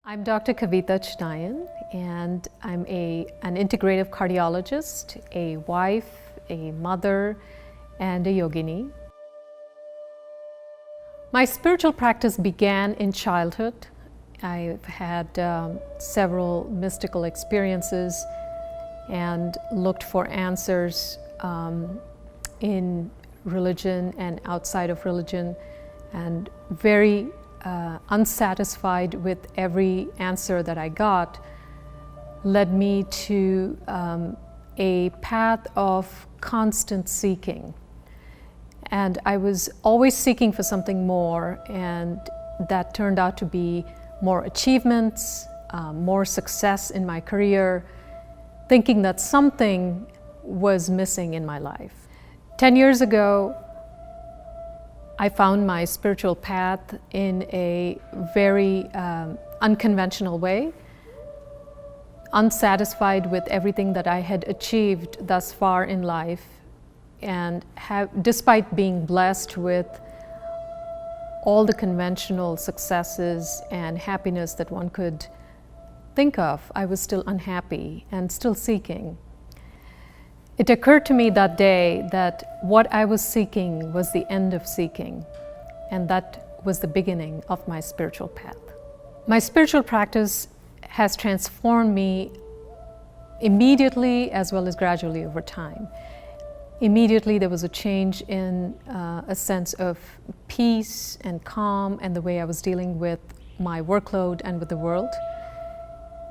I'm Dr. Kavitha Chinnaiyan, and I'm an integrative cardiologist, a wife, a mother, and a yogini. My spiritual practice began in childhood. I've had several mystical experiences and looked for answers in religion and outside of religion, and very unsatisfied with every answer that I got, led me to a path of constant seeking. And I was always seeking for something more, and that turned out to be more achievements, more success in my career, thinking that something was missing in my life. 10 years ago, I found my spiritual path in a very unconventional way, unsatisfied with everything that I had achieved thus far in life, and despite being blessed with all the conventional successes and happiness that one could think of, I was still unhappy and still seeking. It occurred to me that day that what I was seeking was the end of seeking, and that was the beginning of my spiritual path. My spiritual practice has transformed me immediately as well as gradually over time. Immediately there was a change in a sense of peace and calm and the way I was dealing with my workload and with the world.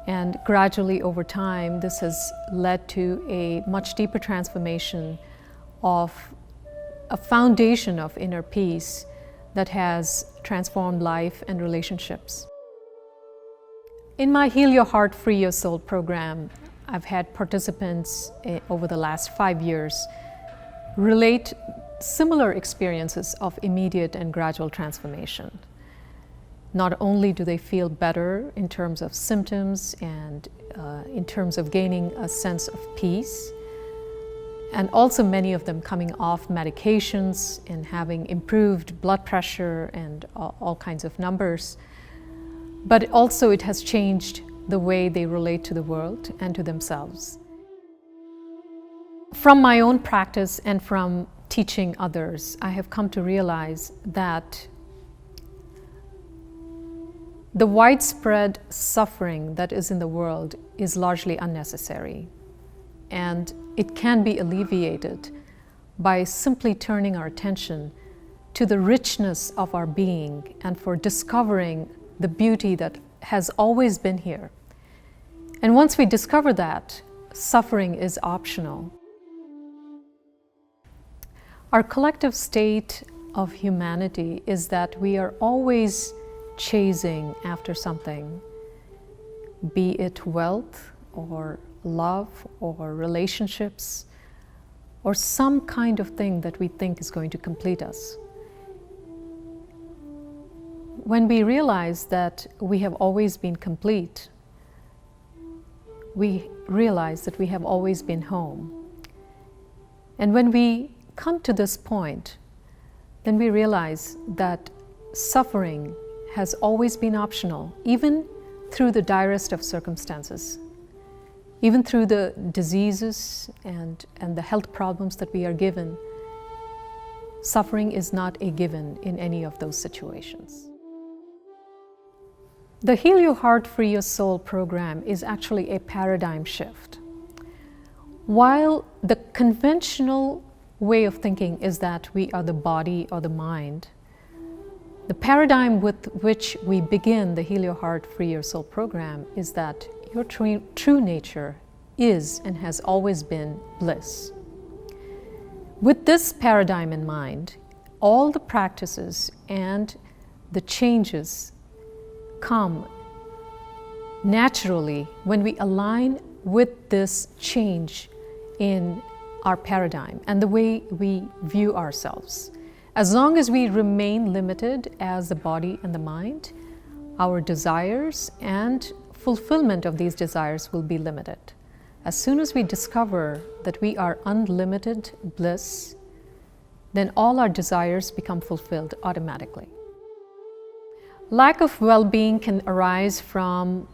And gradually over time, this has led to a much deeper transformation of a foundation of inner peace that has transformed life and relationships. In my Heal Your Heart, Free Your Soul program, I've had participants over the last 5 years relate similar experiences of immediate and gradual transformation. Not only do they feel better in terms of symptoms and in terms of gaining a sense of peace, and also many of them coming off medications and having improved blood pressure and all kinds of numbers, but also it has changed the way they relate to the world and to themselves. From my own practice and from teaching others, I have come to realize that the widespread suffering that is in the world is largely unnecessary, and it can be alleviated by simply turning our attention to the richness of our being and for discovering the beauty that has always been here. And once we discover that, suffering is optional. Our collective state of humanity is that we are always chasing after something, be it wealth or love or relationships or some kind of thing that we think is going to complete us. When we realize that we have always been complete, we realize that we have always been home. And when we come to this point, then we realize that suffering has always been optional, even through the direst of circumstances, even through the diseases and the health problems that we are given. Suffering is not a given in any of those situations. The Heal Your Heart, Free Your Soul program is actually a paradigm shift. While the conventional way of thinking is that we are the body or the mind, the paradigm with which we begin the Heal Your Heart, Free Your Soul program is that your true nature is and has always been bliss. With this paradigm in mind, all the practices and the changes come naturally when we align with this change in our paradigm and the way we view ourselves. As long as we remain limited as the body and the mind, our desires and fulfillment of these desires will be limited. As soon as we discover that we are unlimited bliss, then all our desires become fulfilled automatically. Lack of well-being can arise from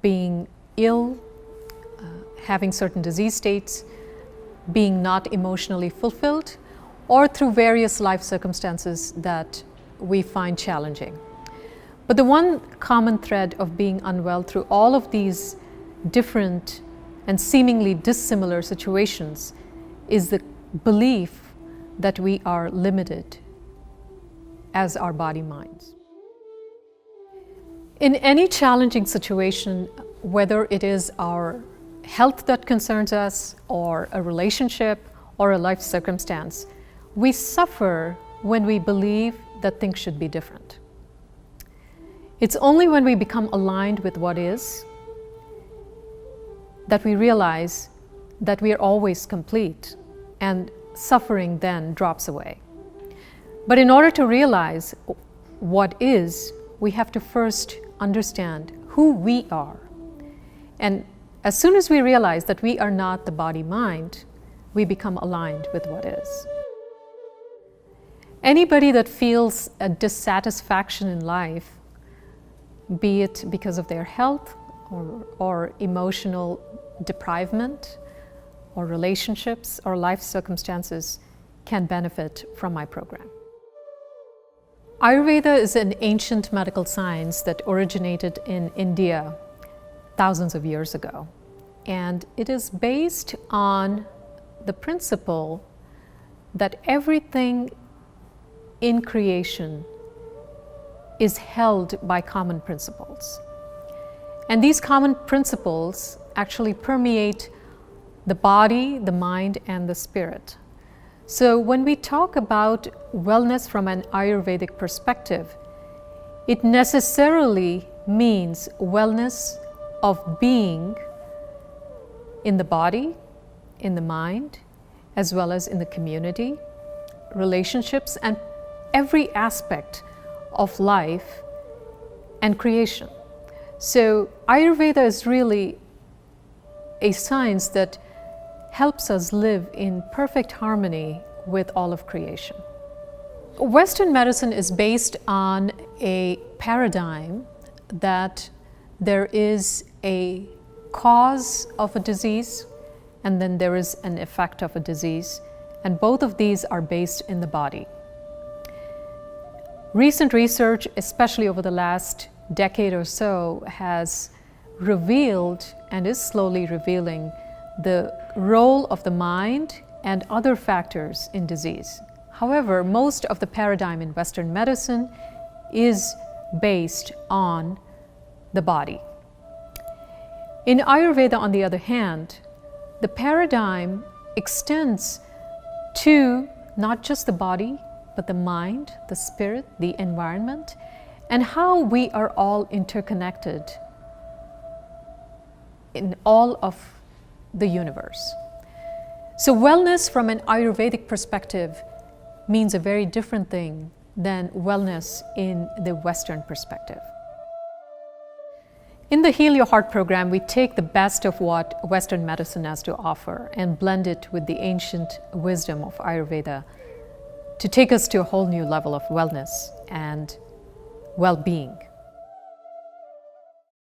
being ill, having certain disease states, being not emotionally fulfilled, or through various life circumstances that we find challenging. But the one common thread of being unwell through all of these different and seemingly dissimilar situations is the belief that we are limited as our body minds. In any challenging situation, whether it is our health that concerns us, or a relationship, or a life circumstance, we suffer when we believe that things should be different. It's only when we become aligned with what is that we realize that we are always complete, and suffering then drops away. But in order to realize what is, we have to first understand who we are. And as soon as we realize that we are not the body-mind, we become aligned with what is. Anybody that feels a dissatisfaction in life, be it because of their health or emotional deprivement or relationships or life circumstances, can benefit from my program. Ayurveda is an ancient medical science that originated in India thousands of years ago. And it is based on the principle that everything in creation is held by common principles. And these common principles actually permeate the body, the mind, and the spirit. So when we talk about wellness from an Ayurvedic perspective, it necessarily means wellness of being in the body, in the mind, as well as in the community, relationships, and every aspect of life and creation. So Ayurveda is really a science that helps us live in perfect harmony with all of creation. Western medicine is based on a paradigm that there is a cause of a disease and then there is an effect of a disease, and both of these are based in the body. Recent research, especially over the last decade or so, has revealed and is slowly revealing the role of the mind and other factors in disease. However, most of the paradigm in Western medicine is based on the body. In Ayurveda, on the other hand, the paradigm extends to not just the body, but the mind, the spirit, the environment, and how we are all interconnected in all of the universe. So wellness from an Ayurvedic perspective means a very different thing than wellness in the Western perspective. In the Heal Your Heart program, we take the best of what Western medicine has to offer and blend it with the ancient wisdom of Ayurveda to take us to a whole new level of wellness and well-being.